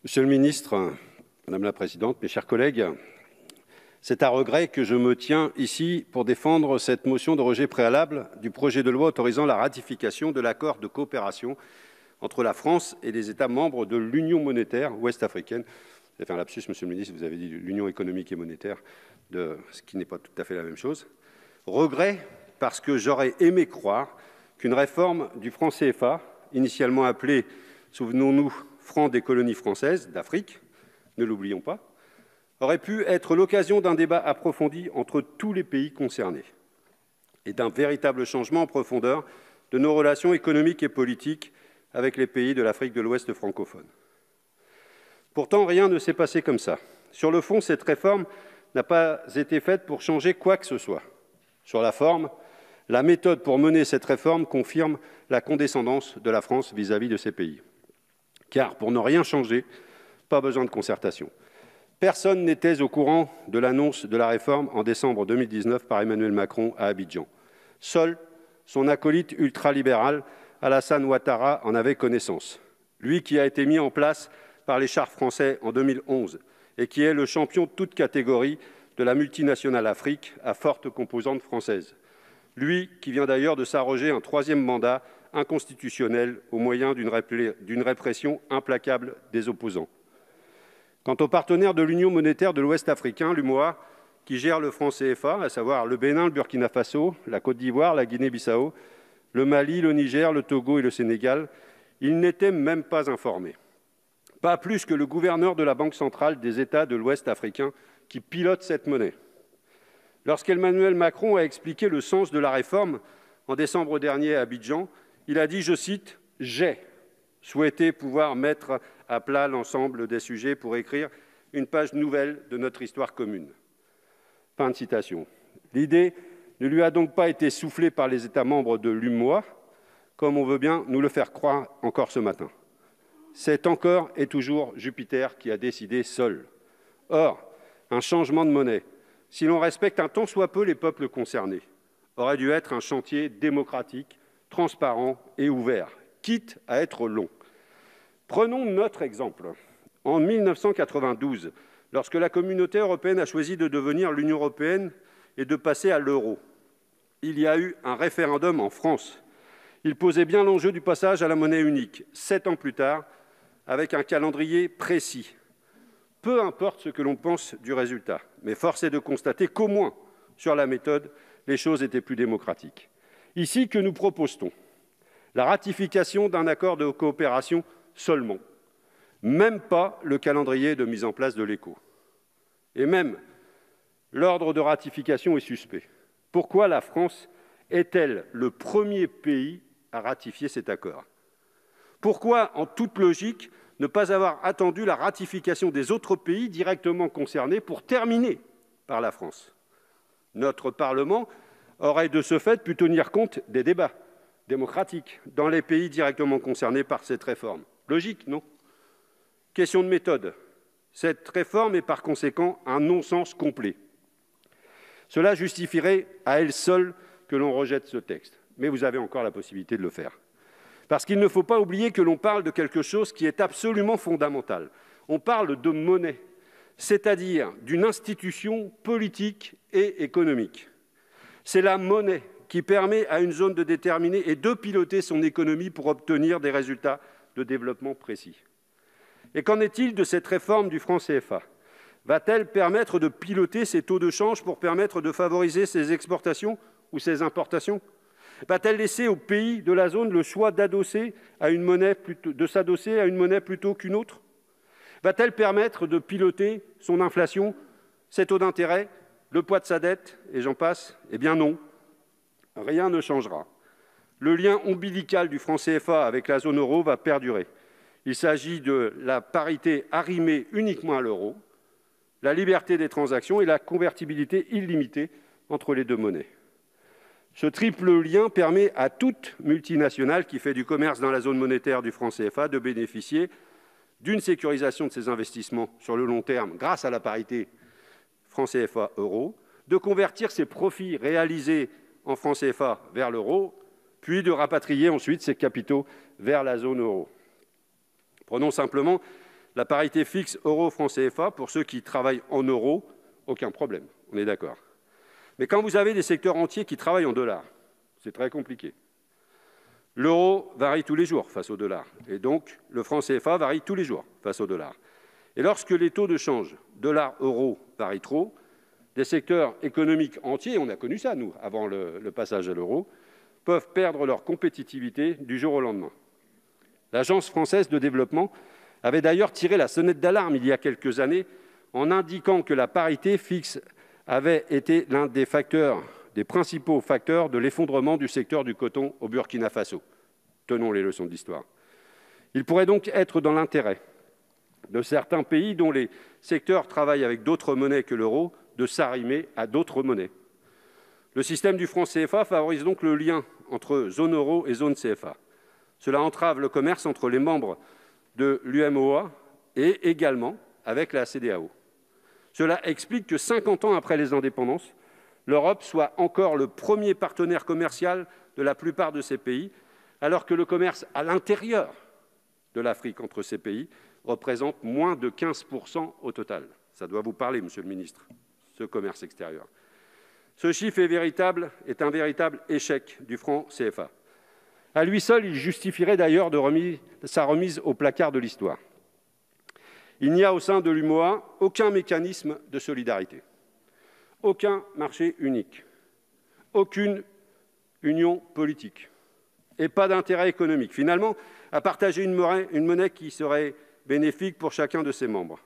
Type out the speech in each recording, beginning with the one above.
Monsieur le ministre, Madame la Présidente, mes chers collègues, c'est à regret que je me tiens ici pour défendre cette motion de rejet préalable du projet de loi autorisant la ratification de l'accord de coopération entre la France et les États membres de l'Union monétaire ouest-africaine. Vous avez fait un lapsus, Monsieur le ministre, vous avez dit l'Union économique et monétaire, ce qui n'est pas tout à fait la même chose. Regret parce que j'aurais aimé croire qu'une réforme du franc CFA, initialement appelée, souvenons-nous, franc des colonies françaises d'Afrique, ne l'oublions pas, aurait pu être l'occasion d'un débat approfondi entre tous les pays concernés et d'un véritable changement en profondeur de nos relations économiques et politiques avec les pays de l'Afrique de l'Ouest francophone. Pourtant, rien ne s'est passé comme ça. Sur le fond, cette réforme n'a pas été faite pour changer quoi que ce soit. Sur la forme, la méthode pour mener cette réforme confirme la condescendance de la France vis-à-vis de ces pays. Car pour ne rien changer, pas besoin de concertation. Personne n'était au courant de l'annonce de la réforme en décembre 2019 par Emmanuel Macron à Abidjan. Seul son acolyte ultralibéral, Alassane Ouattara, en avait connaissance. Lui qui a été mis en place par les chars français en 2011 et qui est le champion de toute catégorie de la multinationale Afrique à forte composante française. Lui qui vient d'ailleurs de s'arroger un troisième mandat inconstitutionnel au moyen d'une répression implacable des opposants. Quant aux partenaires de l'Union monétaire de l'Ouest africain, l'UMOA, qui gère le franc CFA, à savoir le Bénin, le Burkina Faso, la Côte d'Ivoire, la Guinée-Bissau, le Mali, le Niger, le Togo et le Sénégal, ils n'étaient même pas informés. Pas plus que le gouverneur de la Banque centrale des États de l'Ouest africain qui pilote cette monnaie. Lorsqu'Emmanuel Macron a expliqué le sens de la réforme en décembre dernier à Abidjan, il a dit, je cite, « J'ai souhaité pouvoir mettre à plat l'ensemble des sujets pour écrire une page nouvelle de notre histoire commune. » Fin de citation. L'idée ne lui a donc pas été soufflée par les États membres de l'UMOA, comme on veut bien nous le faire croire encore ce matin. C'est encore et toujours Jupiter qui a décidé seul. Or, un changement de monnaie, si l'on respecte un tant soit peu les peuples concernés, aurait dû être un chantier démocratique, transparent et ouvert, quitte à être long. Prenons notre exemple. En 1992, lorsque la Communauté européenne a choisi de devenir l'Union européenne et de passer à l'euro, il y a eu un référendum en France. Il posait bien l'enjeu du passage à la monnaie unique, 7 ans plus tard, avec un calendrier précis. Peu importe ce que l'on pense du résultat, mais force est de constater qu'au moins, sur la méthode, les choses étaient plus démocratiques. Ici, que nous propose-t-on ? La ratification d'un accord de coopération seulement. Même pas le calendrier de mise en place de l'ECO. Et même, l'ordre de ratification est suspect. Pourquoi la France est-elle le premier pays à ratifier cet accord ? Pourquoi, en toute logique, ne pas avoir attendu la ratification des autres pays directement concernés pour terminer par la France ? Notre Parlement aurait de ce fait pu tenir compte des débats démocratiques dans les pays directement concernés par cette réforme. Logique, non ? Question de méthode. Cette réforme est par conséquent un non-sens complet. Cela justifierait à elle seule que l'on rejette ce texte. Mais vous avez encore la possibilité de le faire. Parce qu'il ne faut pas oublier que l'on parle de quelque chose qui est absolument fondamental. On parle de monnaie, c'est-à-dire d'une institution politique et économique. C'est la monnaie qui permet à une zone de déterminer et de piloter son économie pour obtenir des résultats de développement précis. Et qu'en est-il de cette réforme du franc CFA ? Va-t-elle permettre de piloter ces taux de change pour permettre de favoriser ses exportations ou ses importations ? Va-t-elle laisser aux pays de la zone le choix de s'adosser à une monnaie plutôt qu'une autre ? Va-t-elle permettre de piloter son inflation, ses taux d'intérêt, le poids de sa dette, et j'en passe ? Eh bien non, rien ne changera. Le lien ombilical du franc CFA avec la zone euro va perdurer. Il s'agit de la parité arrimée uniquement à l'euro, la liberté des transactions et la convertibilité illimitée entre les deux monnaies. Ce triple lien permet à toute multinationale qui fait du commerce dans la zone monétaire du franc CFA de bénéficier d'une sécurisation de ses investissements sur le long terme grâce à la parité franc CFA euro, de convertir ses profits réalisés en franc CFA vers l'euro, puis de rapatrier ensuite ses capitaux vers la zone euro. Prenons simplement La parité fixe euro-franc CFA, pour ceux qui travaillent en euros, aucun problème, on est d'accord. Mais quand vous avez des secteurs entiers qui travaillent en dollars, c'est très compliqué. L'euro varie tous les jours face au dollar, et donc le franc CFA varie tous les jours face au dollar. Et lorsque les taux de change dollar-euro varient trop, des secteurs économiques entiers, on a connu ça, nous, avant le passage à l'euro, peuvent perdre leur compétitivité du jour au lendemain. L'Agence française de développement avait d'ailleurs tiré la sonnette d'alarme il y a quelques années en indiquant que la parité fixe avait été l'un des principaux facteurs de l'effondrement du secteur du coton au Burkina Faso. Tenons les leçons d'histoire. Il pourrait donc être dans l'intérêt de certains pays dont les secteurs travaillent avec d'autres monnaies que l'euro de s'arrimer à d'autres monnaies. Le système du franc CFA favorise donc le lien entre zone euro et zone CFA. Cela entrave le commerce entre les membres de l'UMOA et également avec la CEDEAO. Cela explique que 50 ans après les indépendances, l'Europe soit encore le premier partenaire commercial de la plupart de ces pays, alors que le commerce à l'intérieur de l'Afrique entre ces pays représente moins de 15% au total. Ça doit vous parler, Monsieur le ministre, ce commerce extérieur. Ce chiffre est un véritable échec du franc CFA. À lui seul, il justifierait d'ailleurs sa remise au placard de l'histoire. Il n'y a au sein de l'UMOA aucun mécanisme de solidarité, aucun marché unique, aucune union politique et pas d'intérêt économique, finalement, à partager une monnaie qui serait bénéfique pour chacun de ses membres.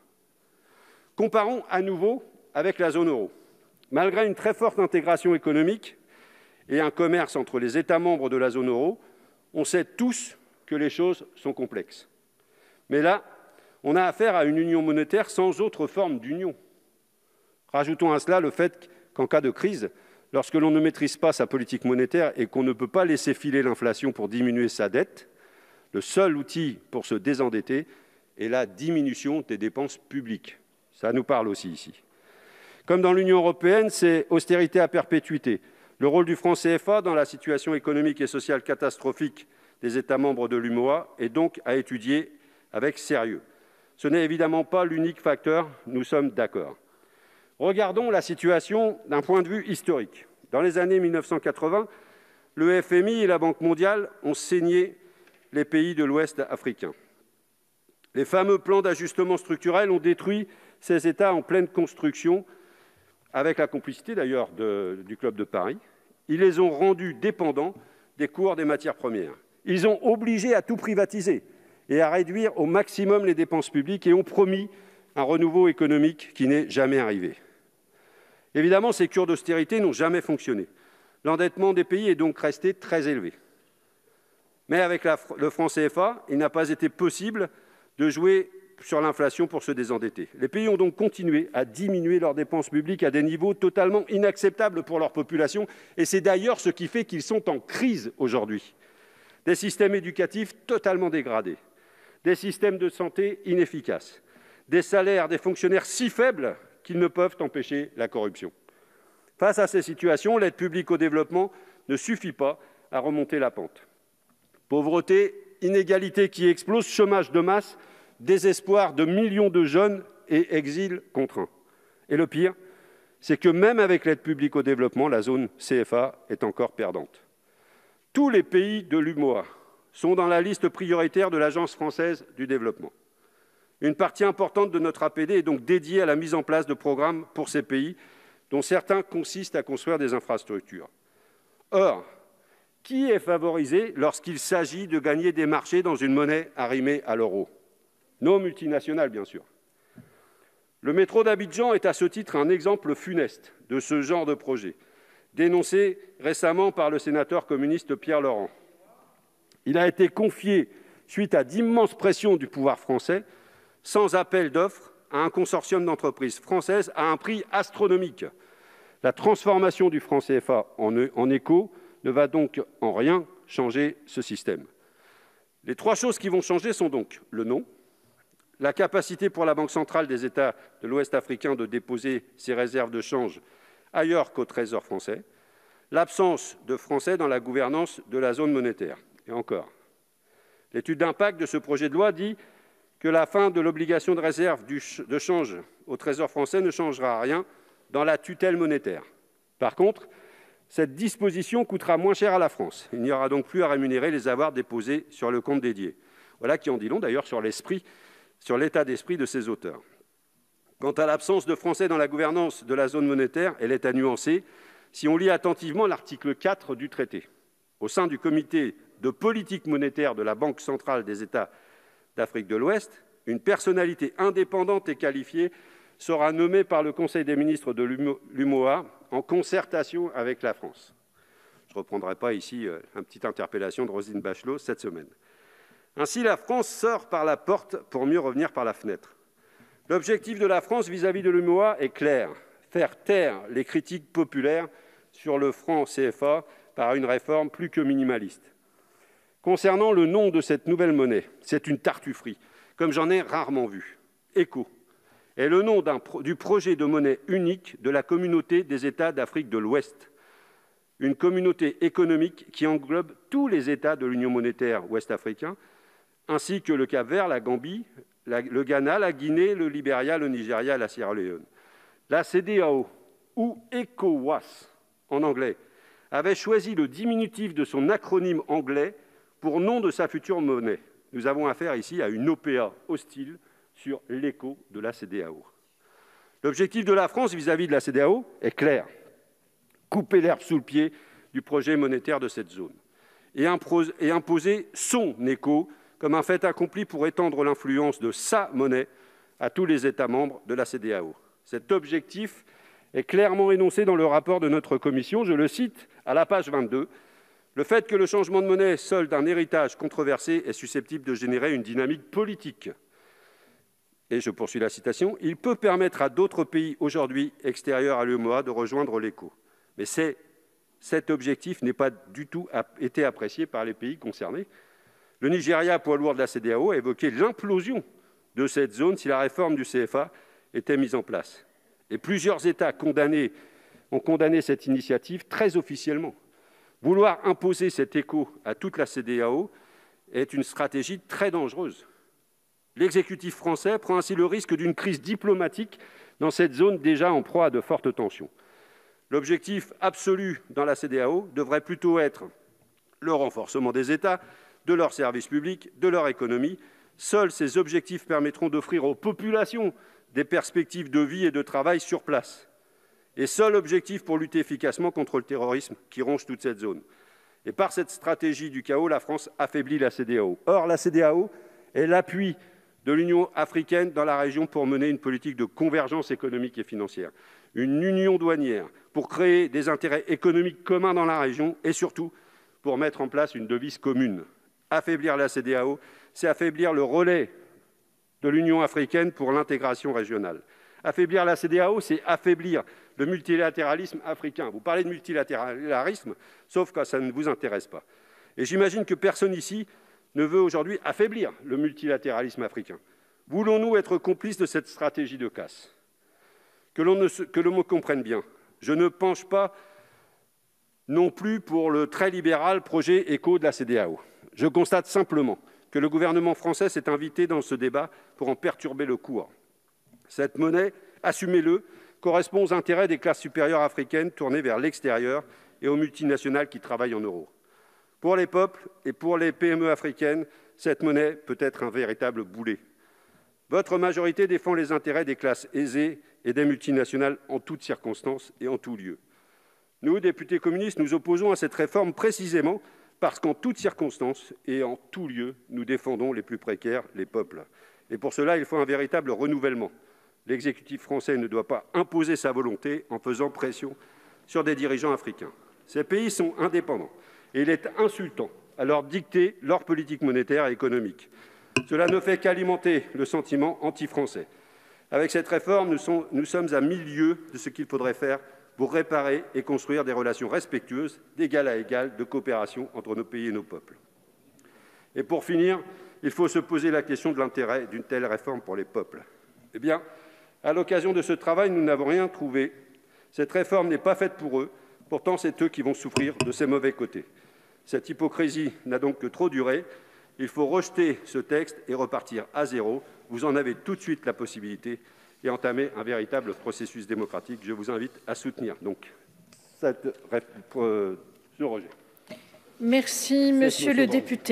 Comparons à nouveau avec la zone euro. Malgré une très forte intégration économique et un commerce entre les États membres de la zone euro, on sait tous que les choses sont complexes. Mais là, on a affaire à une union monétaire sans autre forme d'union. Rajoutons à cela le fait qu'en cas de crise, lorsque l'on ne maîtrise pas sa politique monétaire et qu'on ne peut pas laisser filer l'inflation pour diminuer sa dette, le seul outil pour se désendetter est la diminution des dépenses publiques. Ça nous parle aussi ici. Comme dans l'Union européenne, c'est austérité à perpétuité. Le rôle du franc CFA dans la situation économique et sociale catastrophique des États membres de l'UMOA est donc à étudier avec sérieux. Ce n'est évidemment pas l'unique facteur, nous sommes d'accord. Regardons la situation d'un point de vue historique. Dans les années 1980, le FMI et la Banque mondiale ont saigné les pays de l'Ouest africain. Les fameux plans d'ajustement structurel ont détruit ces États en pleine construction, avec la complicité d'ailleurs du Club de Paris. Ils les ont rendus dépendants des cours des matières premières. Ils ont obligé à tout privatiser et à réduire au maximum les dépenses publiques et ont promis un renouveau économique qui n'est jamais arrivé. Évidemment, ces cures d'austérité n'ont jamais fonctionné. L'endettement des pays est donc resté très élevé. Mais avec le franc CFA, il n'a pas été possible de jouer sur l'inflation pour se désendetter. Les pays ont donc continué à diminuer leurs dépenses publiques à des niveaux totalement inacceptables pour leur population, et c'est d'ailleurs ce qui fait qu'ils sont en crise aujourd'hui. Des systèmes éducatifs totalement dégradés, des systèmes de santé inefficaces, des salaires des fonctionnaires si faibles qu'ils ne peuvent empêcher la corruption. Face à ces situations, l'aide publique au développement ne suffit pas à remonter la pente. Pauvreté, inégalités qui explosent, chômage de masse, désespoir de millions de jeunes et exil contraint. Et le pire, c'est que même avec l'aide publique au développement, la zone CFA est encore perdante. Tous les pays de l'UMOA sont dans la liste prioritaire de l'Agence française du développement. Une partie importante de notre APD est donc dédiée à la mise en place de programmes pour ces pays, dont certains consistent à construire des infrastructures. Or, qui est favorisé lorsqu'il s'agit de gagner des marchés dans une monnaie arrimée à l'euro ? Nos multinationales, bien sûr. Le métro d'Abidjan est à ce titre un exemple funeste de ce genre de projet, dénoncé récemment par le sénateur communiste Pierre Laurent. Il a été confié, suite à d'immenses pressions du pouvoir français, sans appel d'offres, à un consortium d'entreprises françaises à un prix astronomique. La transformation du franc CFA en éco ne va donc en rien changer ce système. Les trois choses qui vont changer sont donc le nom, la capacité pour la Banque centrale des États de l'Ouest africain de déposer ses réserves de change ailleurs qu'au Trésor français, l'absence de Français dans la gouvernance de la zone monétaire. Et encore, l'étude d'impact de ce projet de loi dit que la fin de l'obligation de réserve de change au Trésor français ne changera rien dans la tutelle monétaire. Par contre, cette disposition coûtera moins cher à la France. Il n'y aura donc plus à rémunérer les avoirs déposés sur le compte dédié. Voilà qui en dit long d'ailleurs sur l'état d'esprit de ses auteurs. Quant à l'absence de Français dans la gouvernance de la zone monétaire, elle est à nuancer si on lit attentivement l'article 4 du traité. Au sein du comité de politique monétaire de la Banque centrale des États d'Afrique de l'Ouest, une personnalité indépendante et qualifiée sera nommée par le Conseil des ministres de l'UMOA en concertation avec la France. Je ne reprendrai pas ici une petite interpellation de Roselyne Bachelot cette semaine. Ainsi, la France sort par la porte pour mieux revenir par la fenêtre. L'objectif de la France vis-à-vis de l'UMOA est clair, faire taire les critiques populaires sur le franc CFA par une réforme plus que minimaliste. Concernant le nom de cette nouvelle monnaie, c'est une tartufferie, comme j'en ai rarement vu. ECO est le nom du projet de monnaie unique de la communauté des États d'Afrique de l'Ouest, une communauté économique qui englobe tous les États de l'Union monétaire ouest-africain, ainsi que le Cap-Vert, la Gambie, le Ghana, la Guinée, le Libéria, le Nigeria et la Sierra Leone. La CEDEAO, ou ECOWAS en anglais, avait choisi le diminutif de son acronyme anglais pour nom de sa future monnaie. Nous avons affaire ici à une OPA hostile sur l'écho de la CEDEAO. L'objectif de la France vis-à-vis de la CEDEAO est clair. Couper l'herbe sous le pied du projet monétaire de cette zone et imposer son écho comme un fait accompli pour étendre l'influence de sa monnaie à tous les États membres de la CEDEAO. Cet objectif est clairement énoncé dans le rapport de notre commission. Je le cite à la page 22. Le fait que le changement de monnaie, seul d'un héritage controversé, est susceptible de générer une dynamique politique. Et je poursuis la citation. Il peut permettre à d'autres pays aujourd'hui extérieurs à l'UMOA de rejoindre l'ECO. Mais cet objectif n'est pas du tout été apprécié par les pays concernés. Le Nigeria, poids lourd de la CEDEAO, a évoqué l'implosion de cette zone si la réforme du CFA était mise en place. Et plusieurs États ont condamné cette initiative très officiellement. Vouloir imposer cet écho à toute la CEDEAO est une stratégie très dangereuse. L'exécutif français prend ainsi le risque d'une crise diplomatique dans cette zone déjà en proie à de fortes tensions. L'objectif absolu dans la CEDEAO devrait plutôt être le renforcement des États, de leurs services publics, de leur économie. Seuls ces objectifs permettront d'offrir aux populations des perspectives de vie et de travail sur place. Et seul objectif pour lutter efficacement contre le terrorisme qui ronge toute cette zone. Et par cette stratégie du chaos, la France affaiblit la CEDEAO. Or, la CEDEAO est l'appui de l'Union africaine dans la région pour mener une politique de convergence économique et financière, une union douanière pour créer des intérêts économiques communs dans la région et surtout pour mettre en place une devise commune. Affaiblir la CEDEAO, c'est affaiblir le relais de l'Union africaine pour l'intégration régionale. Affaiblir la CEDEAO, c'est affaiblir le multilatéralisme africain. Vous parlez de multilatéralisme, sauf quand ça ne vous intéresse pas. Et j'imagine que personne ici ne veut aujourd'hui affaiblir le multilatéralisme africain. Voulons-nous être complices de cette stratégie de casse ? Que l'on me comprenne bien, je ne penche pas non plus pour le très libéral projet ECO de la CEDEAO. Je constate simplement que le gouvernement français s'est invité dans ce débat pour en perturber le cours. Cette monnaie, assumez-le, correspond aux intérêts des classes supérieures africaines tournées vers l'extérieur et aux multinationales qui travaillent en euros. Pour les peuples et pour les PME africaines, cette monnaie peut être un véritable boulet. Votre majorité défend les intérêts des classes aisées et des multinationales en toutes circonstances et en tout lieu. Nous, députés communistes, nous opposons à cette réforme précisément parce qu'en toutes circonstances et en tout lieu, nous défendons les plus précaires, les peuples. Et pour cela, il faut un véritable renouvellement. L'exécutif français ne doit pas imposer sa volonté en faisant pression sur des dirigeants africains. Ces pays sont indépendants et il est insultant à leur dicter leur politique monétaire et économique. Cela ne fait qu'alimenter le sentiment anti-français. Avec cette réforme, nous sommes à 1000 lieues de ce qu'il faudrait faire pour réparer et construire des relations respectueuses, d'égal à égal, de coopération entre nos pays et nos peuples. Et pour finir, il faut se poser la question de l'intérêt d'une telle réforme pour les peuples. Eh bien, à l'occasion de ce travail, nous n'avons rien trouvé. Cette réforme n'est pas faite pour eux. Pourtant, c'est eux qui vont souffrir de ses mauvais côtés. Cette hypocrisie n'a donc que trop duré. Il faut rejeter ce texte et repartir à zéro. Vous en avez tout de suite la possibilité et entamer un véritable processus démocratique. Je vous invite à soutenir donc ce rejet. Merci, monsieur le député.